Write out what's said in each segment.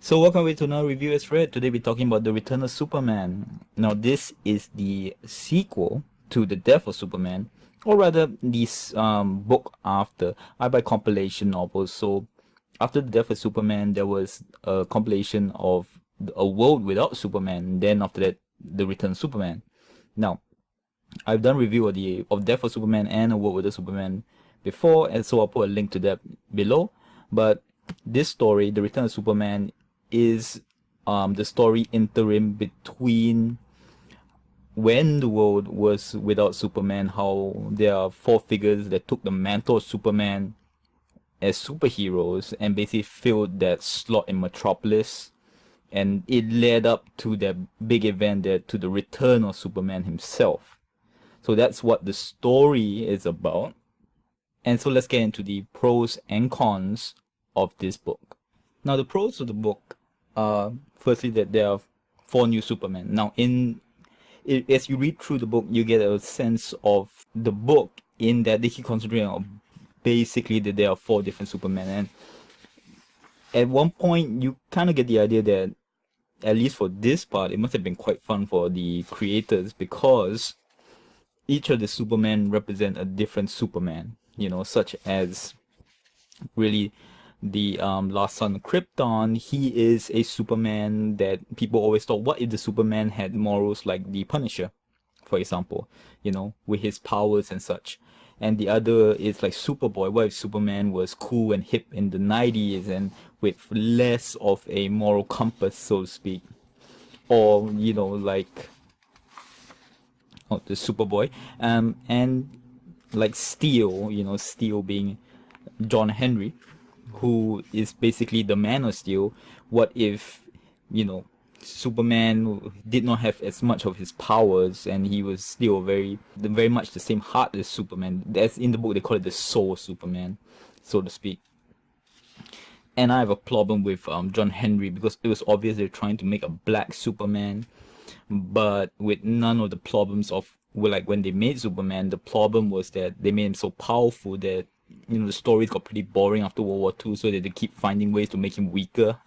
So welcome to another review as read. Today we're talking about The Return of Superman. Now this is the sequel to The Death of Superman, or rather this book after. I buy compilation novels. So after The Death of Superman, there was a compilation of A World Without Superman. Then after that, The Return of Superman. Now I've done review of Death of Superman and A World Without Superman before, and so I'll put a link to that below. But this story, The Return of Superman, is the story interim between when the world was without Superman, how there are four figures that took the mantle of Superman as superheroes and basically filled that slot in Metropolis. And it led up to that big event that to the return of Superman himself. So that's what the story is about. And so let's get into the pros and cons of this book. Now, the pros of the book are firstly that there are four new Supermen. Now, as you read through the book, you get a sense of the book in that they keep concentrating on basically that there are four different Supermen. And at one point, you kind of get the idea that, at least for this part, it must have been quite fun for the creators because each of the Supermen represent a different Superman, such as really the last son of Krypton. He is a Superman that people always thought, what if the Superman had morals like the Punisher, for example, with his powers and such. And the other is like Superboy. What if Superman was cool and hip in the 90s and with less of a moral compass, so to speak? Or, like the Superboy. And like Steel, Steel being John Henry, who is basically the Man of Steel. What if, Superman did not have as much of his powers and he was still very much the same heart as Superman? That's in the book, they call it the soul Superman, so to speak. And I have a problem with John Henry because it was obvious they're trying to make a black Superman, but with none of the problems of, well, like when they made Superman, the problem was that they made him so powerful that the stories got pretty boring after World War II, so that they keep finding ways to make him weaker.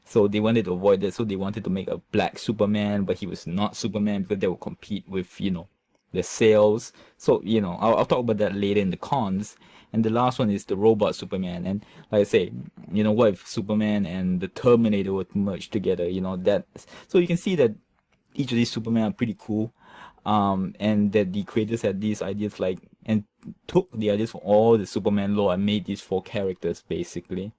So they wanted to avoid that, so they wanted to make a black Superman, but he was not Superman because they would compete with the sales. So I'll talk about that later in the cons. And the last one is the robot Superman. And like I say, what if Superman and the Terminator would merge together? That. So you can see that each of these Supermen are pretty cool, and that the creators had these ideas and took the ideas from all the Superman lore and made these four characters basically.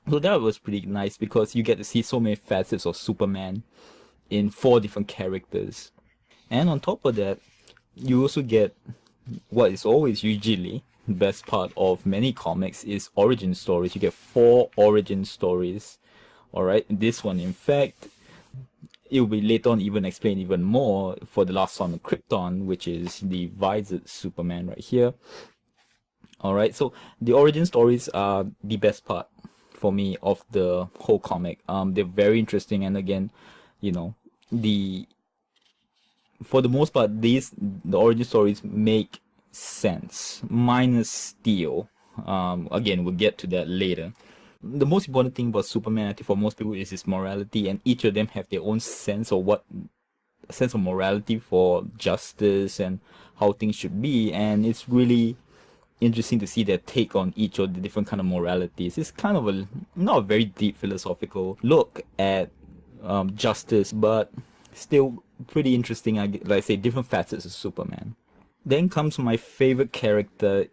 So that was pretty nice because you get to see so many facets of Superman in four different characters. And on top of that, you also get what is always usually the best part of many comics is origin stories. You get four origin stories. Alright, this one, in fact, it will be later on even explained even more for the last son of Krypton, which is the Visored Superman right here. Alright, so the origin stories are the best part for me of the whole comic. They're very interesting, and again, the for the most part, the origin stories make sense, minus Steel. Again, we'll get to that later. The most important thing about Superman, I think, for most people, is his morality, and each of them have their own sense of morality for justice and how things should be, and it's really interesting to see their take on each of the different kind of moralities. It's kind of not a very deep philosophical look at justice, but still pretty interesting. Like I say, different facets of Superman. Then comes my favorite character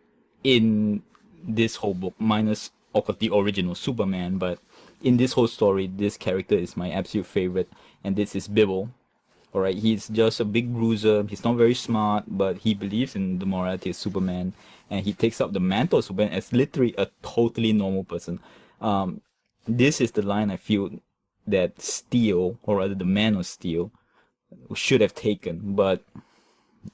in this whole book, minus of course the original Superman, but in this whole story, this character is my absolute favorite, and this is Bibble. Alright, he's just a big bruiser. He's not very smart, but he believes in the morality of Superman, and he takes up the mantle of Superman as literally a totally normal person. This is the line I feel that Steel, or rather the Man of Steel, should have taken, but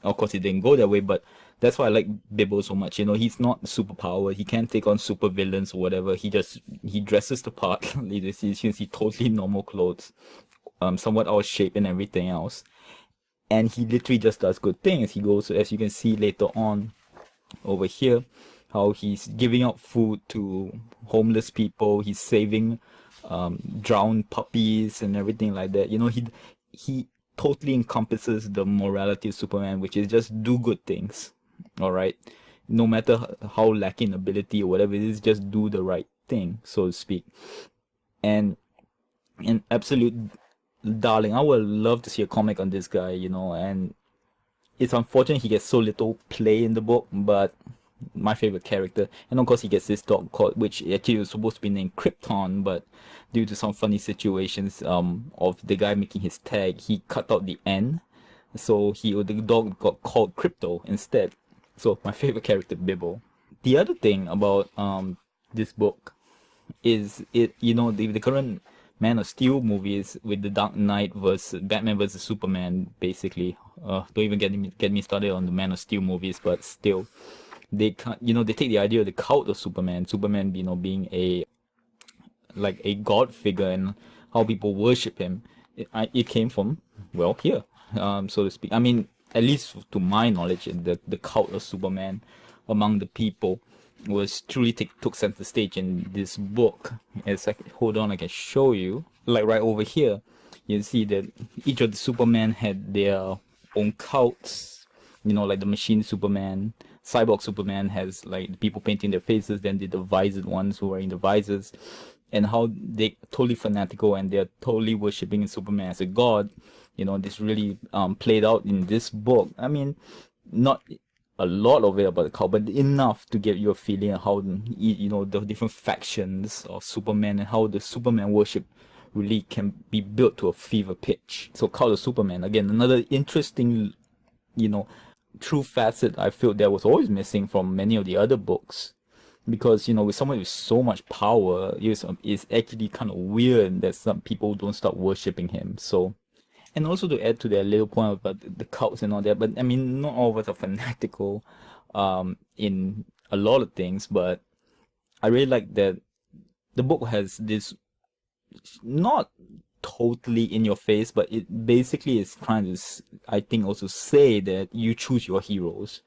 of course it didn't go that way. But that's why I like Bibble so much. He's not superpowered. He can't take on super villains or whatever. He dresses the part. You see totally normal clothes, somewhat out of shape and everything else. And he literally just does good things. He goes, as you can see later on over here, how he's giving out food to homeless people. He's saving drowned puppies and everything like that. He totally encompasses the morality of Superman, which is just do good things. All right, no matter how lacking ability or whatever it is, just do the right thing, so to speak. And an absolute darling. I would love to see a comic on this guy, and it's unfortunate he gets so little play in the book, but my favorite character. And of course, he gets this dog called, which actually was supposed to be named Krypton, but due to some funny situations of the guy making his tag, he cut out the N, so the dog got called Crypto instead. So my favorite character, Bibble. The other thing about this book is the current Man of Steel movies with the Dark Knight versus Batman versus Superman, basically. Don't even get me started on the Man of Steel movies, but still, they they take the idea of the cult of Superman, being a god figure, and how people worship him. It came from, well, here, so to speak. I mean, at least to my knowledge, the cult of Superman among the people was truly took center stage in this book. Hold on, I can show you. Like right over here, you see that each of the Superman had their own cults. Like the Machine Superman, Cyborg Superman has like the people painting their faces, then the visored ones who are in the visors, and how they totally fanatical and they're totally worshipping Superman as a god. This really played out in this book. I mean, not a lot of it about the cult, but enough to give you a feeling of how the different factions of Superman and how the Superman worship really can be built to a fever pitch. So Cult of Superman, again, another interesting, true facet I feel that was always missing from many of the other books. Because, with someone with so much power, it's actually kind of weird that some people don't start worshipping him. So, and also to add to that little point about the cults and all that, but I mean, not all of us are fanatical in a lot of things, but I really like that the book has this not totally in your face, but it basically is trying to, I think, also say that you choose your heroes.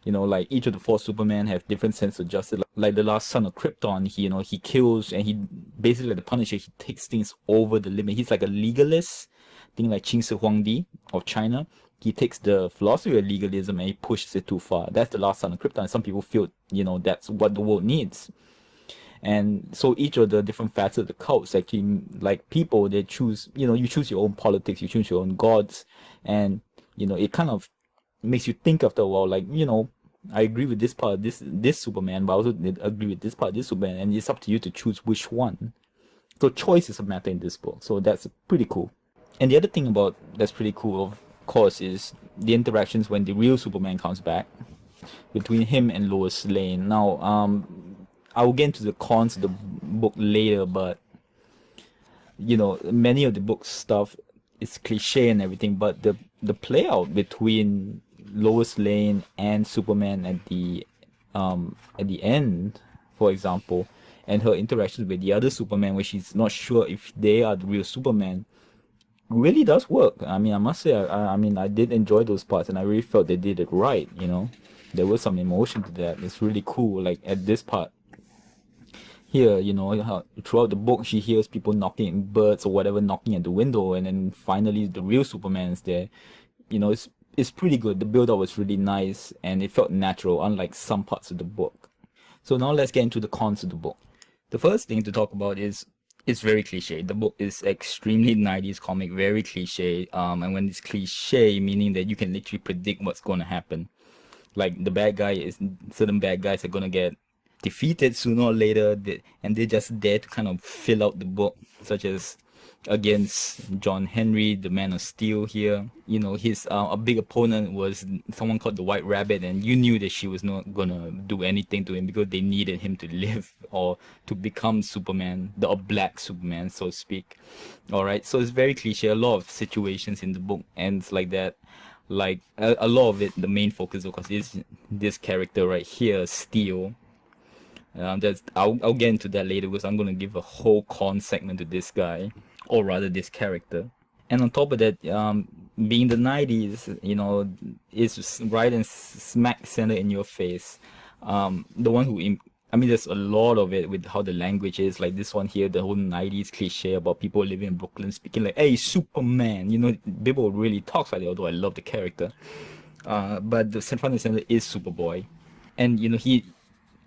Like each of the four Supermen have different sense of justice. Like the last son of Krypton, he kills, and he basically, like the Punisher, he takes things over the limit. He's like a legalist, thing like Qin Shi Huangdi of China. He takes the philosophy of legalism and he pushes it too far. That's the last son of Krypton. Some people feel, that's what the world needs. And so each of the different facets of the cults, actually, like people, they choose, you choose your own politics, you choose your own gods, and it kind of makes you think after a while, like, I agree with this part of this Superman, but I also agree with this part of this Superman, and it's up to you to choose which one. So choice is a matter in this book, so that's pretty cool. And the other thing about that's pretty cool, of course, is the interactions when the real Superman comes back between him and Lois Lane. Now, I will get into the cons of the book later, but many of the book stuff is cliche and everything, but the play out between Lois Lane and Superman at the end, for example, and her interactions with the other Superman, where she's not sure if they are the real Superman, really does work. I mean, I must say, I mean, I did enjoy those parts, and I really felt they did it right. There was some emotion to that. It's really cool. Like at this part here, how throughout the book she hears people knocking, birds or whatever knocking at the window, and then finally the real Superman's there. It's pretty good. The build up was really nice, and it felt natural, unlike some parts of the book. So now let's get into the cons of the book. The first thing to talk about is it's very cliche. The book is extremely 90s comic, very cliche. And when it's cliche, meaning that you can literally predict what's going to happen. Like certain bad guys are going to get defeated sooner or later, and they're just there to kind of fill out the book, such as against John Henry, the Man of Steel here. His a big opponent was someone called the White Rabbit, and you knew that she was not gonna do anything to him because they needed him to live or to become Superman, the Black Superman, so to speak. All right, so it's very cliche. A lot of situations in the book ends like that. Like a lot of it, the main focus, of course, is this character right here, Steel. I'll get into that later because I'm gonna give a whole con segment to this guy, or rather this character. And on top of that, being the 90s, is right and smack center in your face. The one who I mean, there's a lot of it with how the language is. Like this one here, the whole 90s cliche about people living in Brooklyn speaking like, hey, Superman. You know, Bibble really talks like that, although I love the character. But the front and center is Superboy. And, you know, he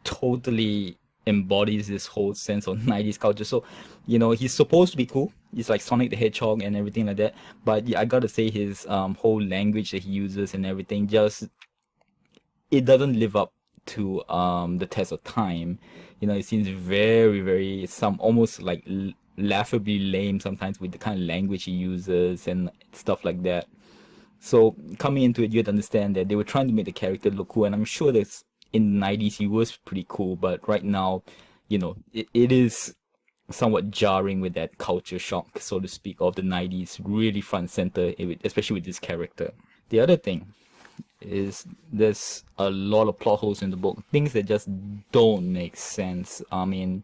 totally embodies this whole sense of 90s culture. So, you know, he's supposed to be cool. He's like Sonic the Hedgehog and everything like that. But yeah, I gotta say his whole language that he uses and everything just it doesn't live up to the test of time. You know, it seems very, very some almost like laughably lame sometimes with the kind of language he uses and stuff like that. So coming into it, you had to understand that they were trying to make the character look cool, and I'm sure that in the 90s he was pretty cool, but right now, you know, it is somewhat jarring with that culture shock, so to speak, of the 90s, really front and center, especially with this character. The other thing is there's a lot of plot holes in the book, things that just don't make sense. I mean,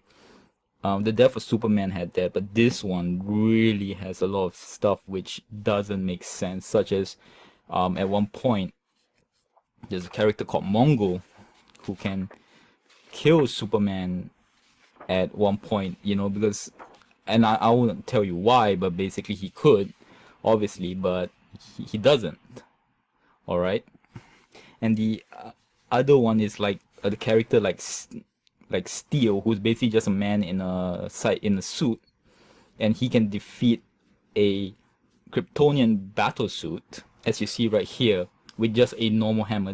the death of Superman had that, but this one really has a lot of stuff which doesn't make sense, such as at one point there's a character called Mongo who can kill Superman at one point, you know, because, and I won't tell you why, but basically he could, obviously, but he doesn't. All right. And the other one is like the character like Steel, who's basically just a man in a suit, and he can defeat a Kryptonian battle suit, as you see right here, with just a normal hammer.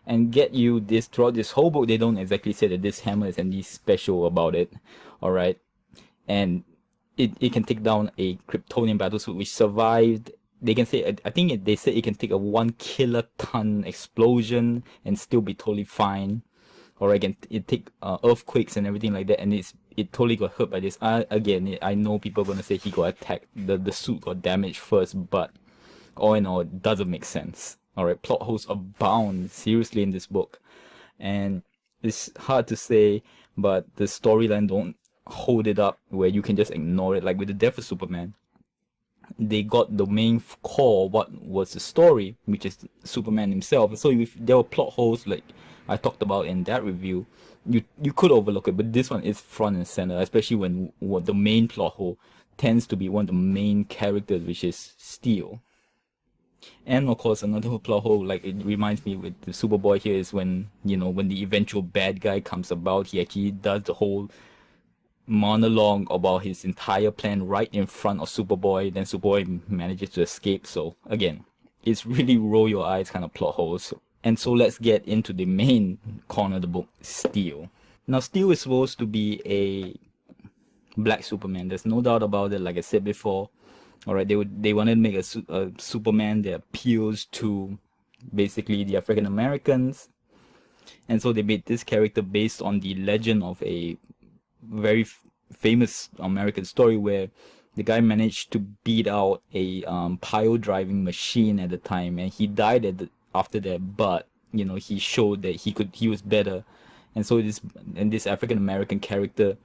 And get you this throughout this whole book, they don't exactly say that this hammer is anything special about it, all right? And it can take down a Kryptonian battle suit which survived. They can say, I think they said it can take a 1 kiloton explosion and still be totally fine. Or again, it take earthquakes and everything like that, and it totally got hurt by this. I know people are gonna say he got attacked, the suit got damaged first, but all in all, it doesn't make sense. All right, plot holes abound seriously in this book, and it's hard to say, but the storyline don't hold it up where you can just ignore it. Like with the death of Superman, they got the main core, what was the story, which is Superman himself. So if there were plot holes like I talked about in that review, you could overlook it, but this one is front and center, especially when what the main plot hole tends to be one of the main characters, which is Steel. And of course, another plot hole, like it reminds me with the Superboy here, is when, you know, when the eventual bad guy comes about, he actually does the whole monologue about his entire plan right in front of Superboy. Then Superboy manages to escape. So again, it's really roll your eyes kind of plot holes. And so let's get into the main corner of the book, Steel. Now, Steel is supposed to be a black Superman. There's no doubt about it. Like I said before, all right, they wanted to make a Superman that appeals to basically the African Americans, and so they made this character based on the legend of a very famous American story where the guy managed to beat out a pile driving machine at the time, and he died after that. But you know, he showed that he was better, and so this African American character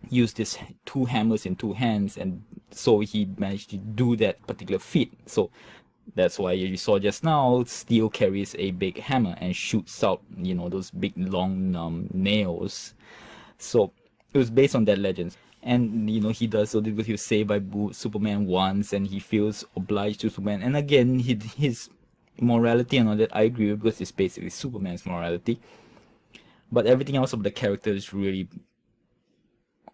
used his 2 hammers in 2 hands, and so he managed to do that particular feat. So that's why you saw just now Steel carries a big hammer and shoots out, you know, those big long nails. So it was based on that legend. And you know, he does so because he was saved by Superman once, and he feels obliged to Superman. And again, his morality and all that, I agree with, because it's basically Superman's morality. But everything else of the character is really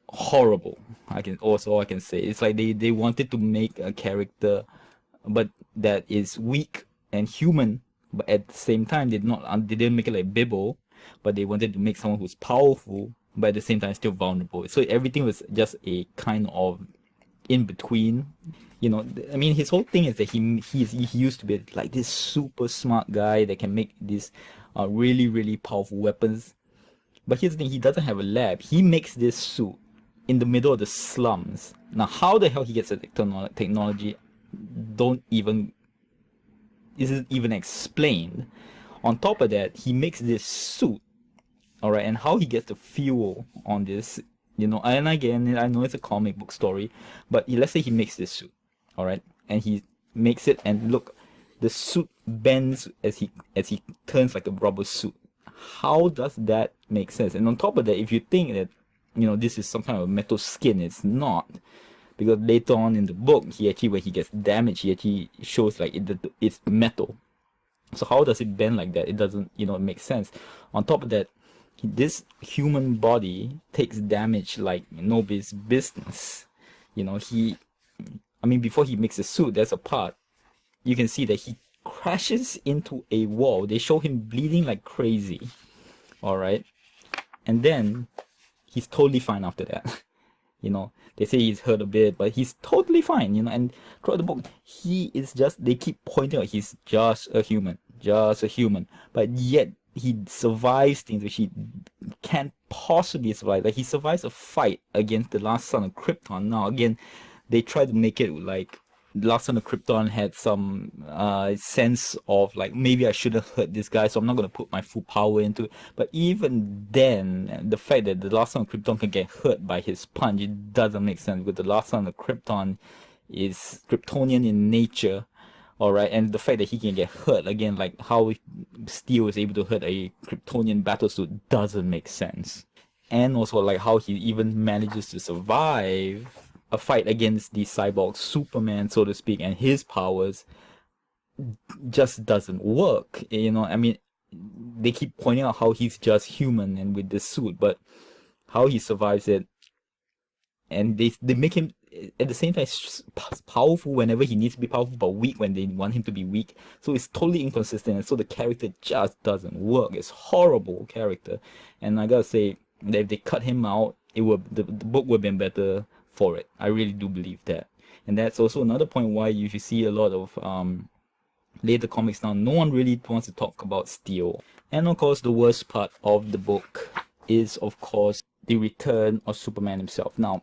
horrible. I can say it's like they wanted to make a character but that is weak and human, but at the same time they didn't make it like Bibble, but they wanted to make someone who's powerful but at the same time still vulnerable. So everything was just a kind of in between. You know, I mean, his whole thing is that he used to be like this super smart guy that can make these really really powerful weapons. But here's the thing, he doesn't have a lab. He makes this suit in the middle of the slums. Now, how the hell he gets the technology isn't even explained. On top of that, he makes this suit, all right, and how he gets the fuel on this, you know. And again, I know it's a comic book story, but let's say he makes this suit, all right, and he makes it, and look, the suit bends as he turns like a rubber suit. how does that make sense? And on top of that, if you think that, this is some kind of metal skin, it's not. Because later on in the book, he actually, when he gets damaged, he actually shows like it's metal. So how does it bend like that? It doesn't, make sense. On top of that, this human body takes damage like nobody's business. Before he makes a suit, there's a part you can see that he crashes into a wall. They show him bleeding like crazy. All right, and then he's totally fine after that. They say he's hurt a bit, but he's totally fine. And throughout the book, they keep pointing out he's just a human, but yet he survives things which he can't possibly survive. Like, he survives a fight against the last son of Krypton. Now again, they try to make it like the last son of Krypton had some sense of like, maybe I shouldn't hurt this guy, so I'm not gonna put my full power into it. But even then, the fact that the last son of Krypton can get hurt by his punch, it doesn't make sense, because the last son of Krypton is Kryptonian in nature. Alright, and the fact that he can get hurt, again, like how Steel is able to hurt a Kryptonian battlesuit, doesn't make sense. And also like how he even manages to survive a fight against the cyborg Superman, so to speak, and his powers just doesn't work. They keep pointing out how he's just human and with this suit, but how he survives it, and they make him at the same time powerful whenever he needs to be powerful, but weak when they want him to be weak. So it's totally inconsistent, and so the character just doesn't work. It's horrible character, and I gotta say that if they cut him out, the book would have been better for it. I really do believe that. And that's also another point why you see a lot of later comics now, no one really wants to talk about Steel. And of course, the worst part of the book is, of course, the return of Superman himself. Now,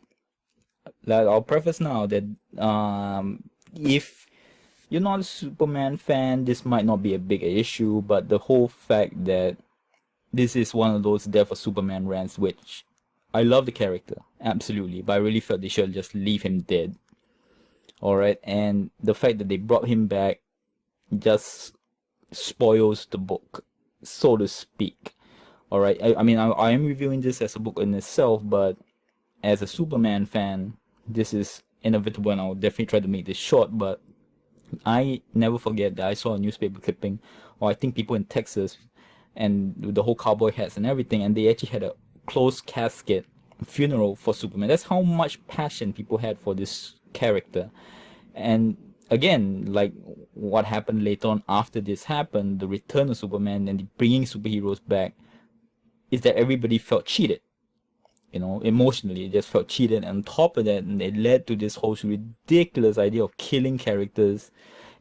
I'll preface now that if you're not a Superman fan, this might not be a big issue, but the whole fact that this is one of those Death of Superman rants, which I love the character, absolutely, but I really felt they should just leave him dead. Alright, and the fact that they brought him back just spoils the book, so to speak. Alright, I am reviewing this as a book in itself, but as a Superman fan, this is inevitable, and I'll definitely try to make this short. But I never forget that I saw a newspaper clipping, or I think people in Texas, and with the whole cowboy hats and everything, and they actually had a closed casket funeral for Superman. That's how much passion people had for this character. And again, like what happened later on after this happened, the return of Superman and the bringing superheroes back, is that everybody felt cheated. Emotionally, just felt cheated. And on top of that, it led to this whole ridiculous idea of killing characters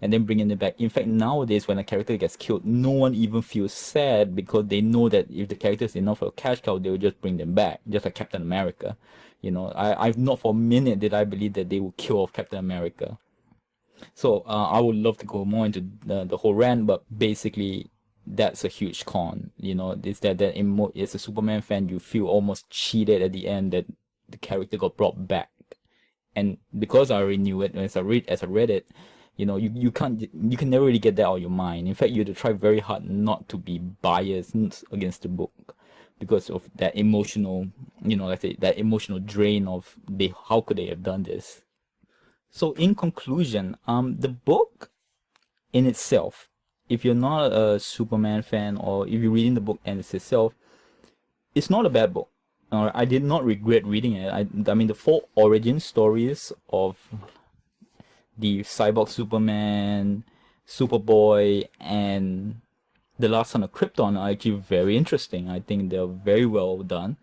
and then bringing them back. In fact, nowadays, when a character gets killed, no one even feels sad, because they know that if the character is enough of a cash cow, they will just bring them back, just like Captain America. I've not for a minute did I believe that they would kill off Captain America. So I would love to go more into the whole rant, but basically, that's a huge con. Is that as a Superman fan, you feel almost cheated at the end that the character got brought back. And because I already knew it, as I read it, you can never really get that out of your mind. In fact, you have to try very hard not to be biased against the book, because of that emotional, let's say, that emotional drain of how could they have done this. So in conclusion, the book in itself, if you're not a Superman fan, or if you're reading the book and it's itself, it's not a bad book. I did not regret reading it. I mean, the 4 origin stories of the cyborg Superman, Superboy, and the last son of Krypton are actually very interesting. I think they're very well done,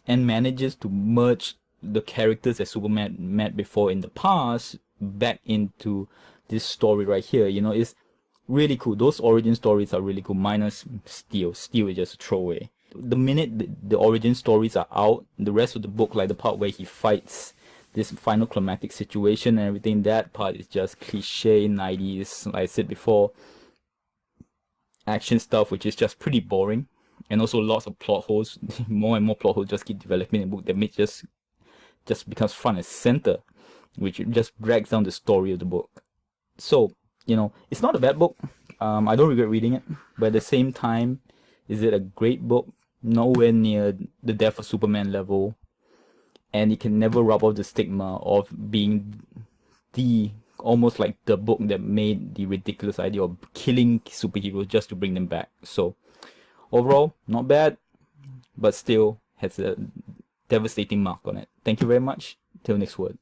and manages to merge the characters that Superman met before in the past back into this story right here. It's really cool. Those origin stories are really cool, minus Steel. Steel is just a throwaway. The minute the origin stories are out, the rest of the book, like the part where he fights this final climactic situation and everything, that part is just cliche 90s, like I said before, action stuff, which is just pretty boring. And also lots of plot holes. More and more plot holes just keep developing in the book that makes just becomes front and center, which just drags down the story of the book. So, it's not a bad book. I don't regret reading it, but at the same time, Is it a great book? Nowhere near the Death of Superman level, and it can never rub off the stigma of being the almost like the book that made the ridiculous idea of killing superheroes just to bring them back. So overall, not bad, but still has a devastating mark on it. Thank you very much. Till next word.